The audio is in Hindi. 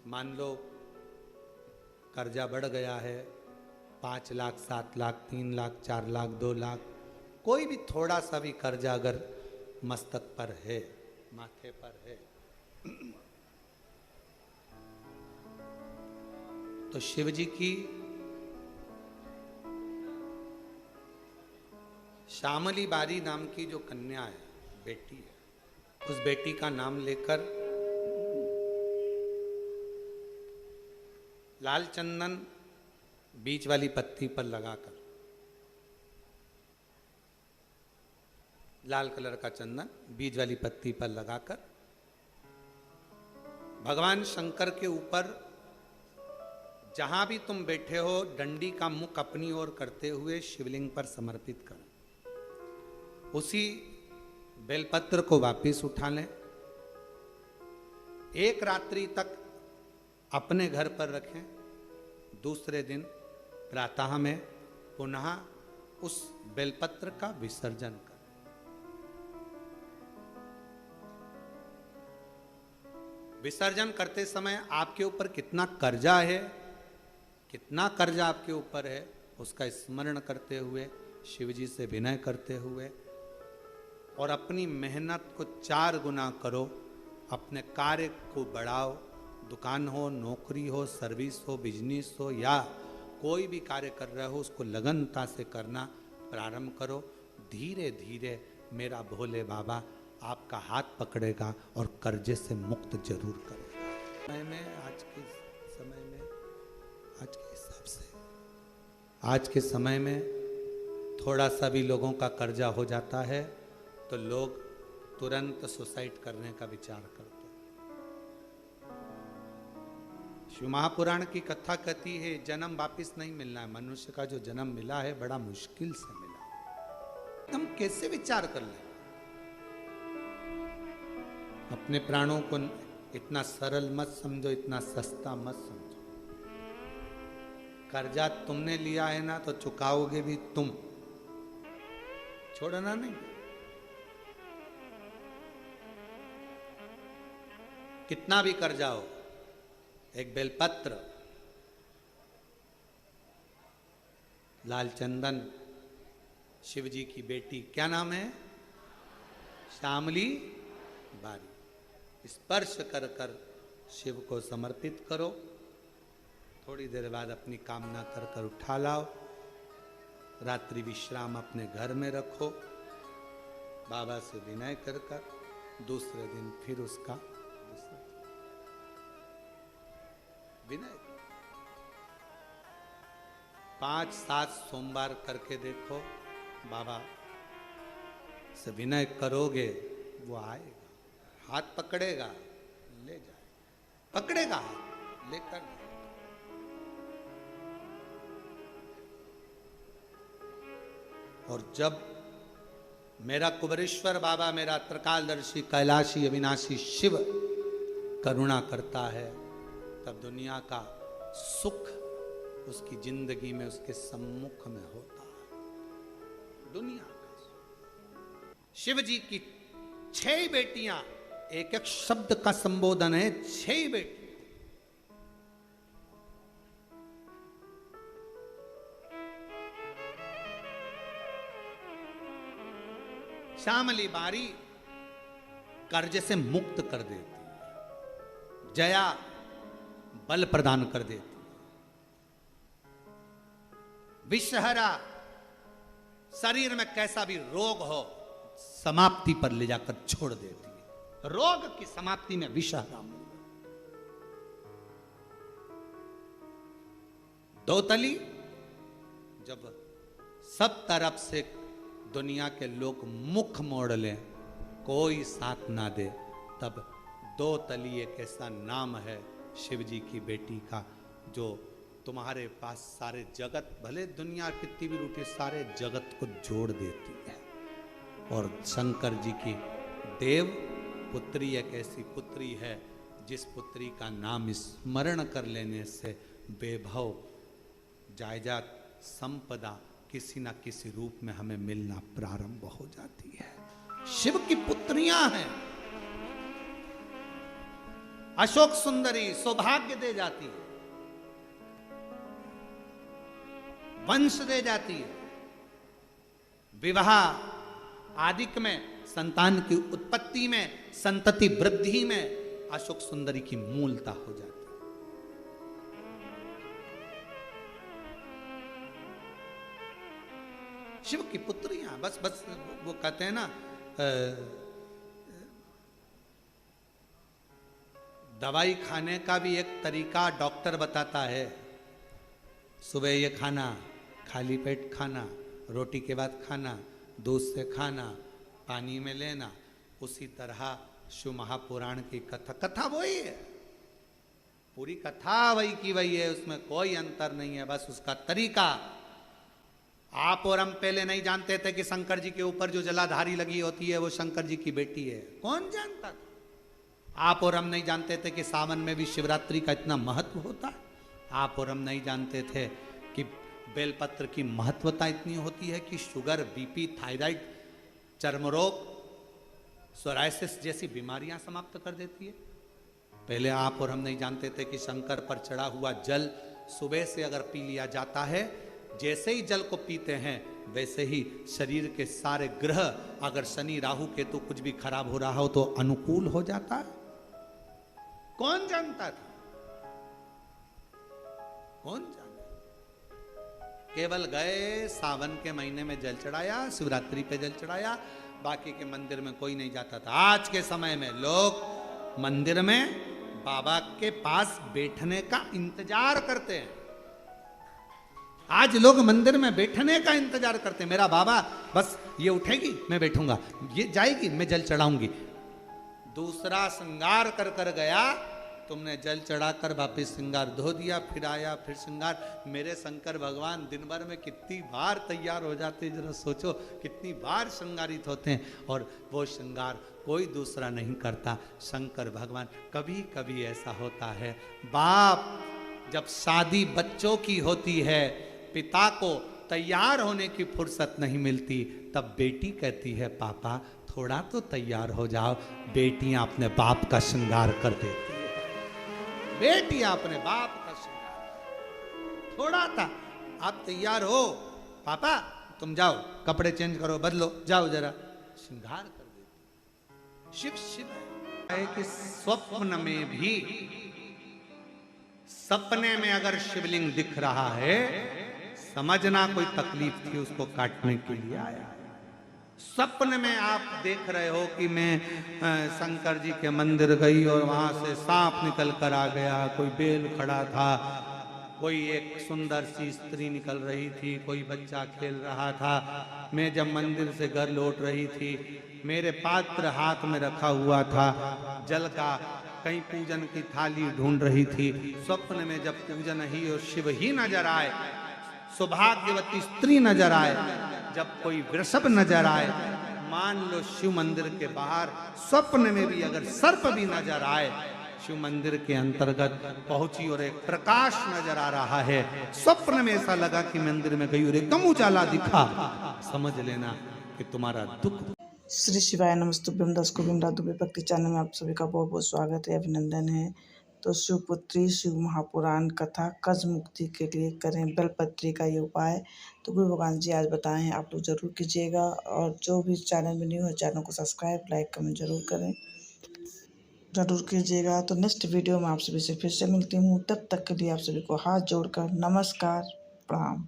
मान लो कर्जा बढ़ गया है 5 लाख, 7 लाख, 3 लाख, 4 लाख, 2 लाख, कोई भी थोड़ा सा भी कर्जा अगर मस्तक पर है, माथे पर है, तो शिव जी की श्यामली बारी नाम की जो कन्या है, बेटी है, उस बेटी का नाम लेकर लाल चंदन बीच वाली पत्ती पर लगाकर, लाल कलर का चंदन बीज वाली पत्ती पर लगाकर भगवान शंकर के ऊपर जहां भी तुम बैठे हो डंडी का मुख अपनी ओर करते हुए शिवलिंग पर समर्पित करो। उसी बेलपत्र को वापस उठा लें, एक रात्रि तक अपने घर पर रखें, दूसरे दिन प्रातः में पुनः उस बेलपत्र का विसर्जन करें। विसर्जन करते समय आपके ऊपर कितना कर्जा है, कितना कर्जा आपके ऊपर है, उसका स्मरण करते हुए, शिव जी से विनय करते हुए और अपनी मेहनत को 4 गुना करो, अपने कार्य को बढ़ाओ। दुकान हो, नौकरी हो, सर्विस हो, बिजनेस हो या कोई भी कार्य कर रहे हो, उसको लगनता से करना प्रारंभ करो। धीरे धीरे मेरा भोले बाबा आपका हाथ पकड़ेगा और कर्जे से मुक्त जरूर करेगा। आज के समय में, आज के हिसाब से, आज के समय में थोड़ा सा भी लोगों का कर्जा हो जाता है तो लोग तुरंत सुसाइड करने का विचार करते हैं। शिव महापुराण की कथा कहती है जन्म वापिस नहीं मिलना है। मनुष्य का जो जन्म मिला है बड़ा मुश्किल से मिला। हम कैसे विचार कर लें? अपने प्राणों को इतना सरल मत समझो, इतना सस्ता मत समझो। कर्जा तुमने लिया है ना तो चुकाओगे भी तुम, छोड़ना नहीं। कितना भी कर्जा हो, एक बेलपत्र, लाल चंदन, शिव जी की बेटी, क्या नाम है? श्यामली बारी, स्पर्श कर कर शिव को समर्पित करो। थोड़ी देर बाद अपनी कामना कर कर उठा लाओ। रात्रि विश्राम अपने घर में रखो, बाबा से विनय कर कर दूसरे दिन फिर उसका विनय। 5-7 सोमवार करके देखो, बाबा से विनय करोगे, वो आएगा, हाथ पकड़ेगा, ले जाए, पकड़ेगा हाथ लेकर। और जब मेरा कुबरेश्वर बाबा, मेरा त्रिकालदर्शी कैलाशी अविनाशी शिव करुणा करता है, तब दुनिया का सुख उसकी जिंदगी में, उसके सम्मुख में होता है। दुनिया का सुख। शिव जी की 6 बेटियां, एक एक शब्द का संबोधन है, 6 बेटी। श्यामली बारी कर्ज से मुक्त कर देती है, जया बल प्रदान कर देती है, विषहरा शरीर में कैसा भी रोग हो समाप्ति पर ले जाकर छोड़ देती है। रोग की समाप्ति में विषहरा। दोतली, जब सब तरफ से दुनिया के लोग मुख मोड़ लें, कोई साथ ना दे, तब 2 तली एक ऐसा नाम है शिव जी की बेटी का, जो तुम्हारे पास सारे जगत, भले दुनिया कितनी भी रूठी, सारे जगत को जोड़ देती है। और शंकर जी की देव पुत्री एक ऐसी पुत्री है जिस पुत्री का नाम स्मरण कर लेने से वैभव, जायदाद, संपदा किसी ना किसी रूप में हमें मिलना प्रारंभ हो जाती है। शिव की पुत्रियां हैं। अशोक सुंदरी सौभाग्य दे जाती है, वंश दे जाती है, विवाह आदिक में, संतान की उत्पत्ति में, संतति वृद्धि में अशोक सुंदरी की मूलता हो जाती है। शिव की पुत्रियां बस वो कहते हैं ना, दवाई खाने का भी एक तरीका डॉक्टर बताता है। सुबह ये खाना, खाली पेट खाना, रोटी के बाद खाना, दूध से खाना, पानी में लेना। उसी तरह शिव महापुराण की कथा वही है, पूरी कथा वही की वही है, उसमें कोई अंतर नहीं है, बस उसका तरीका। आप और हम पहले नहीं जानते थे कि शंकर जी के ऊपर जो जलाधारी लगी होती है वो शंकर जी की बेटी है, कौन जानता था? आप और हम नहीं जानते थे कि सावन में भी शिवरात्रि का इतना महत्व होता है। आप और हम नहीं जानते थे कि बेलपत्र की महत्वता इतनी होती है कि शुगर, बीपी, थायराइड, चर्म रोग, सोराइसिस जैसी बीमारियां समाप्त कर देती है। पहले आप और हम नहीं जानते थे कि शंकर पर चढ़ा हुआ जल सुबह से अगर पी लिया जाता है, जैसे ही जल को पीते हैं वैसे ही शरीर के सारे ग्रह, अगर शनि राहु केतु कुछ भी खराब हो रहा हो तो अनुकूल हो जाता है। कौन जानता था? कौन जाने? केवल गए, सावन के महीने में जल चढ़ाया, शिवरात्रि पे जल चढ़ाया, बाकी के मंदिर में कोई नहीं जाता था। आज के समय में लोग मंदिर में बाबा के पास बैठने का इंतजार करते हैं। आज लोग मंदिर में बैठने का इंतजार करते हैं। मेरा बाबा बस ये उठेगी मैं बैठूंगा, ये जाएगी मैं जल चढ़ाऊंगी। दूसरा श्रृंगार कर कर गया, तुमने जल चढ़ाकर वापिस श्रृंगार धो दिया, फिर आया फिर श्रृंगार। मेरे शंकर भगवान दिन भर में कितनी बार तैयार हो जाते हैं, जरा सोचो कितनी बार श्रृंगारित होते हैं, और वो श्रृंगार कोई दूसरा नहीं करता, शंकर भगवान। कभी कभी ऐसा होता है, बाप जब शादी बच्चों की होती है, पिता को तैयार होने की फुर्सत नहीं मिलती, तब बेटी कहती है पापा थोड़ा तो तैयार हो जाओ। बेटियां अपने बाप का श्रृंगार कर देती है, बेटियां अपने बाप का श्रृंगार। थोड़ा था आप तैयार हो, पापा तुम जाओ कपड़े चेंज करो, बदलो, जाओ जरा, श्रृंगार कर देती। शिव शिव है कि स्वप्न में भी, सपने में अगर शिवलिंग दिख रहा है, समझना कोई तकलीफ थी उसको काटने के लिए आया। सपने में आप देख रहे हो कि मैं शंकर जी के मंदिर गई और वहां से सांप निकल कर आ गया, कोई बेल खड़ा था, कोई एक सुंदर सी स्त्री निकल रही थी, कोई बच्चा खेल रहा था। मैं जब मंदिर से घर लौट रही थी, मेरे पात्र हाथ में रखा हुआ था जल का, कहीं पूजन की थाली ढूंढ रही थी। स्वप्न में जब पूजन ही और शिव ही नजर आए, सौभाग्यवती स्त्री नजर आए, जब कोई वृषभ नजर आए, मान लो शिव मंदिर के बाहर स्वप्न में भी अगर सर्प भी नजर आए, शिव मंदिर के अंतर्गत पहुंची और एक प्रकाश नजर आ रहा है, स्वप्न में ऐसा लगा कि मंदिर में गई और एकदम उजाला दिखा, समझ लेना कि तुम्हारा दुख। श्री शिवाय नमस्तुभ्यम। दर्शकों, बिमला दुबे भक्ति चैनल में आप सभी का बहुत बहुत स्वागत है, अभिनंदन है। तो शिवपुत्री शिव महापुराण कथा कर्ज मुक्ति के लिए करें बेलपत्री का ये उपाय। तो गुरु भगवान जी आज बताएं, आप लोग जरूर कीजिएगा, और जो भी चैनल में न्यू है चैनल को सब्सक्राइब, लाइक, कमेंट जरूर करें, जरूर कीजिएगा। तो नेक्स्ट वीडियो में आप सभी से फिर से मिलती हूँ, तब तक के लिए आप सभी को हाथ जोड़कर नमस्कार, प्रणाम।